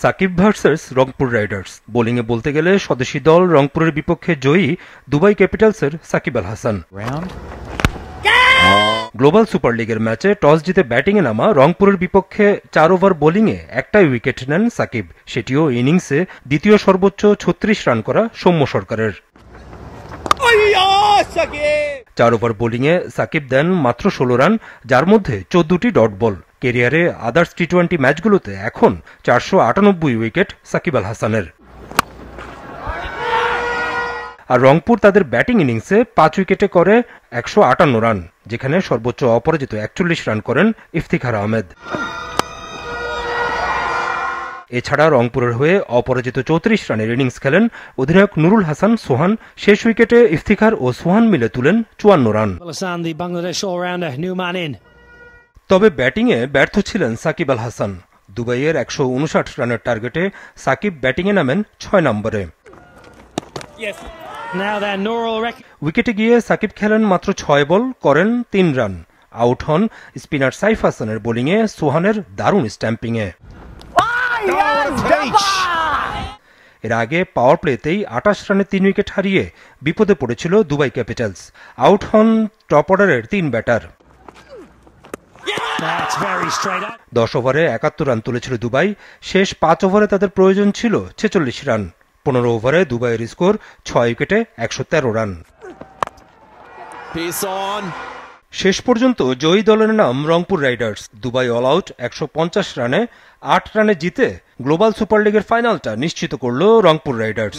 Shakib versus Rangpur Riders. বোলিংয়ে বলতে গেলে স্বদেশি দল রংপুরের বিপক্ষে জয়ী Dubai ক্যাপিটালসের Shakib Al Hasan. Global super লিগের ম্যাচে টস জিতে ব্যাটিংয়ে নামা রংপুরের বিপক্ষে 4 ওভার বোলিংয়ে একটাই উইকেট নেন সাকিব, সেটিও ইনিংসে দ্বিতীয় সর্বোচ্চ 36 রান করা সৌম্য সরকারের। 4 ওভার বোলিংয়ে সাকিব দেন মাত্র 16 রান, যার মধ্যে 14টি ডট বল। কেরিয়ারে আদার্স টি-20 ম্যাচগুলোতে এখন 498 উইকেট সাকিব আল হাসানের। আর রংপুর তাদের ব্যাটিং ইনিংসে 5 উইকেটে করে 158 রান, যেখানে সর্বোচ্চ অপরাজিত 41 রান করেন ইফতিখার আহমেদ। এছাড়া রংপুরের হয়ে অপরাজিত 34 রানের ইনিংস খেলেন অধিনায়ক নুরুল হাসান সোহান। শেষ উইকেটে ইফতিখার ও সোহান মিলে তুলেন 54 রান। তবে ব্যাটিংয়ে ব্যর্থ ছিলেন সাকিব আল হাসান। দুবাইয়ের 159 রানের টার্গেটে সাকিব ব্যাটিংয়ে নামেন 6 নম্বরে। উইকেটে গিয়ে সাকিব খেলেন মাত্র 6 বল, করেন 3 রান। আউট হন স্পিনার সাইফ হাসানের বোলিংয়ে সোহানের দারুণ স্ট্যাম্পিংয়ে। এর আগে পাওয়ার প্লেতেই 28 রানে 3 উইকেট হারিয়ে বিপদে পড়েছিল দুবাই ক্যাপিটালস। আউট হন টপ অর্ডারের 3 ব্যাটার। 10 ওভারে 71 রান তুলেছিল দুবাই। শেষ 5 ওভারে তাদের প্রয়োজন ছিল 46 রান। 15 ওভারে দুবাইয়ের স্কোর 6 উইকেটে 113 রান। শেষ পর্যন্ত জয়ী দলের নাম Rangpur Riders. Dubai all out 150 রানে 8 রানে জিতে গ্লোবাল সুপার লিগের ফাইনালটা নিশ্চিত করল রংপুর রাইডার্স।